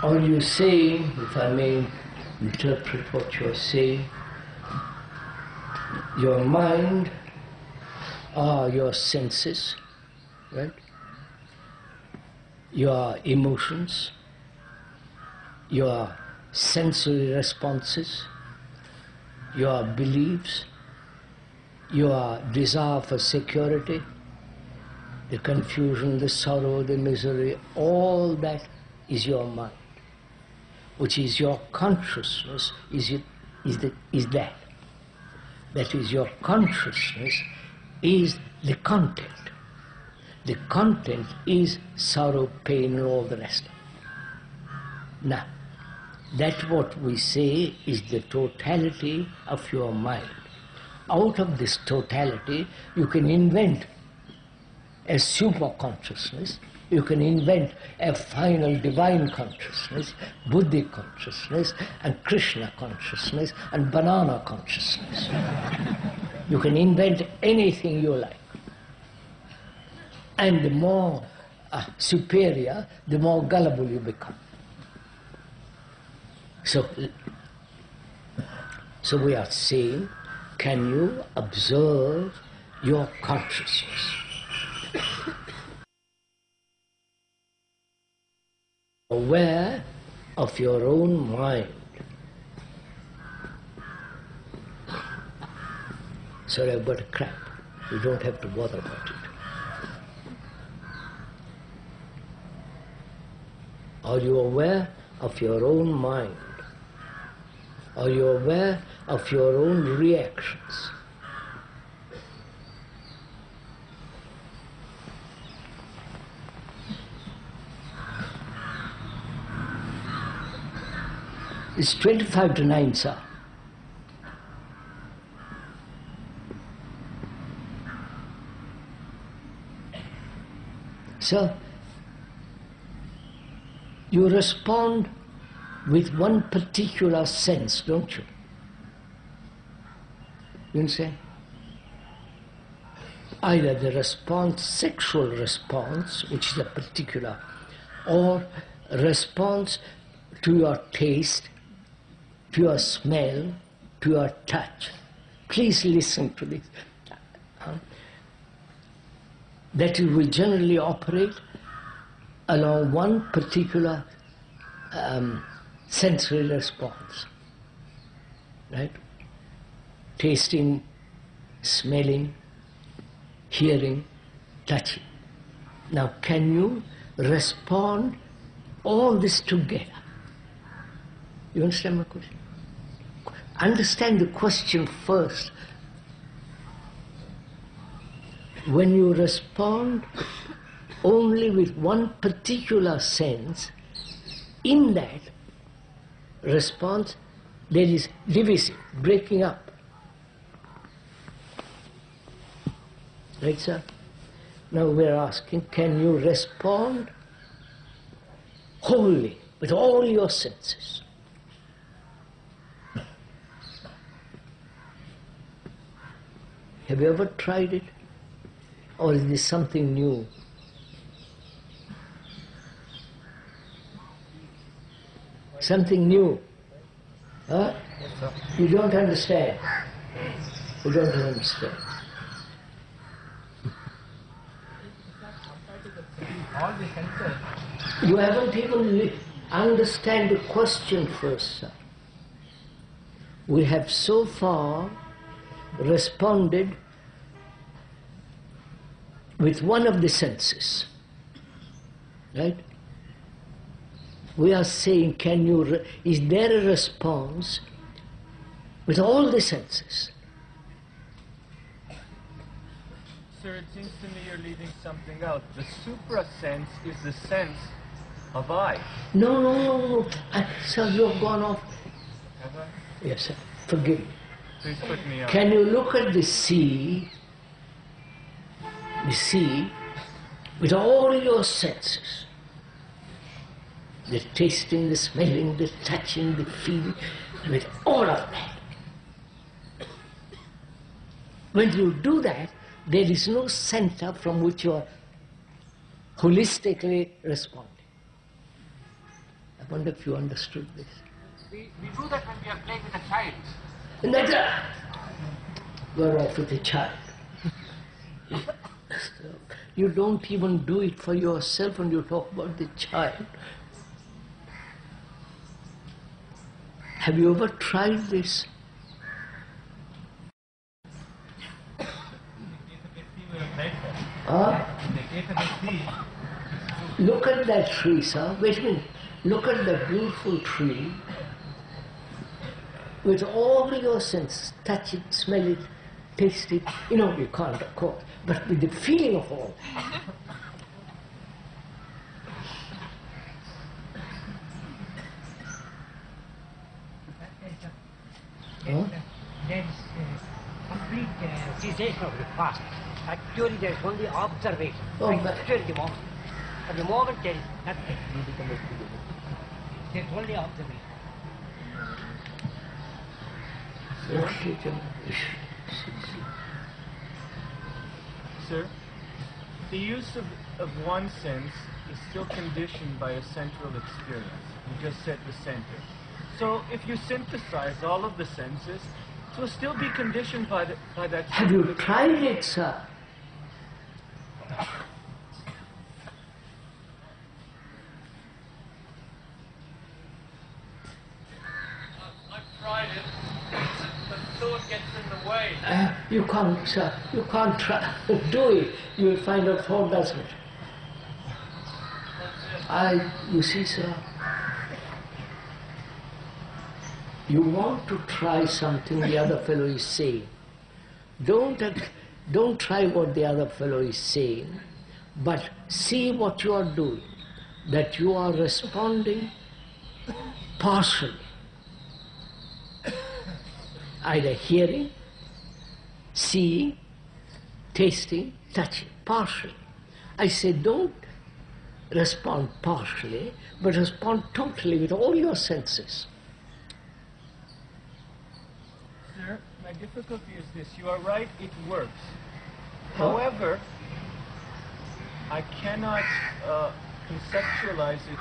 Or you say, if I may interpret what you're saying, your mind are your senses, right? Your emotions, your sensory responses, your beliefs, your desire for security, the confusion, the sorrow, the misery, all that is your mind, which is your consciousness, is that. That is, your consciousness is the content. The content is sorrow, pain, and all the rest of it. Now, that's what we say is the totality of your mind. Out of this totality, you can invent a super consciousness, you can invent a final divine consciousness, Buddhic consciousness, and Krishna consciousness, and banana consciousness. You can invent anything you like. And the more superior, the more gullible you become. So we are saying, can you observe your consciousness? Aware of your own mind. Sorry, I've got a cramp. You don't have to bother about it. Are you aware of your own mind? Are you aware of your own reactions? It's 25 to 9, sir. So, you respond with one particular sense, don't you? You understand? Either the response, sexual response, which is a particular, or response to your taste, to your smell, to your touch. Please listen to this. That we generally operate along one particular sensory response, right? Tasting, smelling, hearing, touching. Now, can you respond all this together? You understand my question? Understand the question first. When you respond only with one particular sense, in that response there is division, breaking up. Right, sir? Now we're asking, can you respond wholly with all your senses? Have you ever tried it? Or is this something new? Something new? Huh? You don't understand. You don't understand. You haven't even understand the question first, sir. We have so far responded with one of the senses, right? We are saying, can you, is there a response with all the senses? Sir, it seems to me you're leaving something out. The supra-sense is the sense of I. No. Sir, you've gone off. Have I? Yes, sir. Forgive me. Please put me on. Can you look at the sea with all your senses? The tasting, the smelling, the touching, the feeling, with all of that. When you do that, there is no center from which you are holistically responding. wonder if you understood this. We do that when we are playing with a child. And that's we're off with the child. So, you don't even do it for yourself when you talk about the child. Have you ever tried this? Look at that tree, sir. Wait a minute. Look at that beautiful tree with all your senses. Touch it, smell it, taste it. You know, you can't, of course, but with the feeling of all that. There's complete cessation of the past. Actually, there is only observation. Actually, the moment. At the moment, there is nothing. There is only observation. Sir, the use of one sense is still conditioned by a central experience. You just said the center. So if you synthesize all of the senses, it will still be conditioned by that. Have you tried it, sir? I've tried it, but thought gets in the way. You can't, sir. You can't try do it. You will find out thought doesn't it. You see, sir. You want to try something the other fellow is saying. Don't try what the other fellow is saying, but see what you are doing, that you are responding partially. Either hearing, seeing, tasting, touching, partially. I say don't respond partially, but respond totally with all your senses. Sir, my difficulty is this. You are right, it works. However, I cannot conceptualize it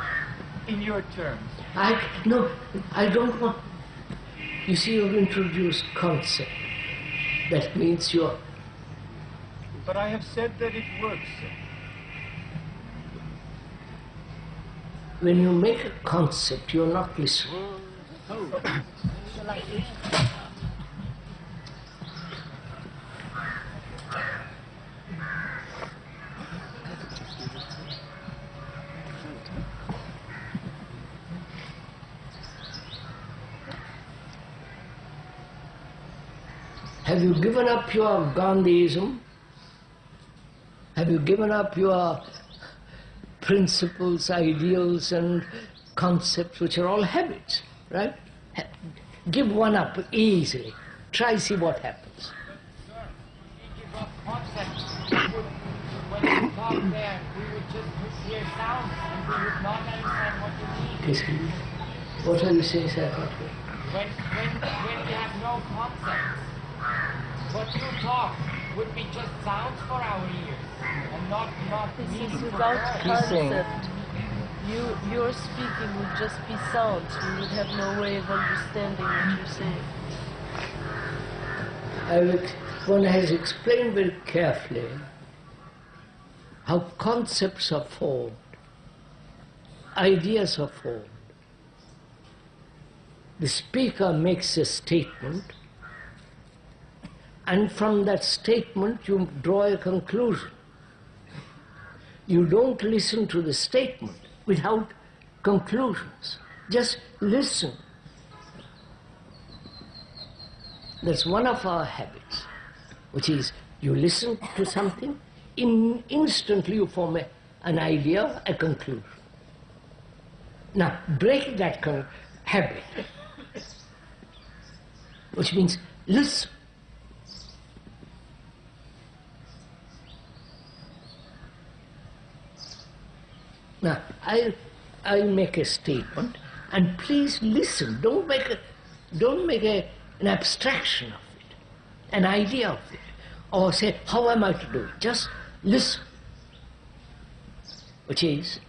in your terms. No, I don't want. You see, you've introduced concept. That means you're. But I have said that it works, sir. When you make a concept, you're not listening. Have you given up your Gandhism? Have you given up your principles, ideals and concepts which are all habits, right? Give one up easily. Try see what happens. Sir, we give up concepts. When we talk there, we would just hear sounds and we would not understand what you mean. What are you saying, sir? When we have no concepts, what you talk would be just sounds for our ears and not This is meaningful without words. concept. Your speaking would just be sounds. We would have no way of understanding what you're saying. One has explained very carefully how concepts are formed, ideas are formed. The speaker makes a statement, and from that statement you draw a conclusion. You don't listen to the statement without conclusions. Just listen. That's one of our habits, which is you listen to something, instantly you form an idea, a conclusion. Now break that habit, which means listen. Now, I'll make a statement, and please listen. Don't make an abstraction of it, an idea of it, or say, how am I to do it? Just listen. Which is,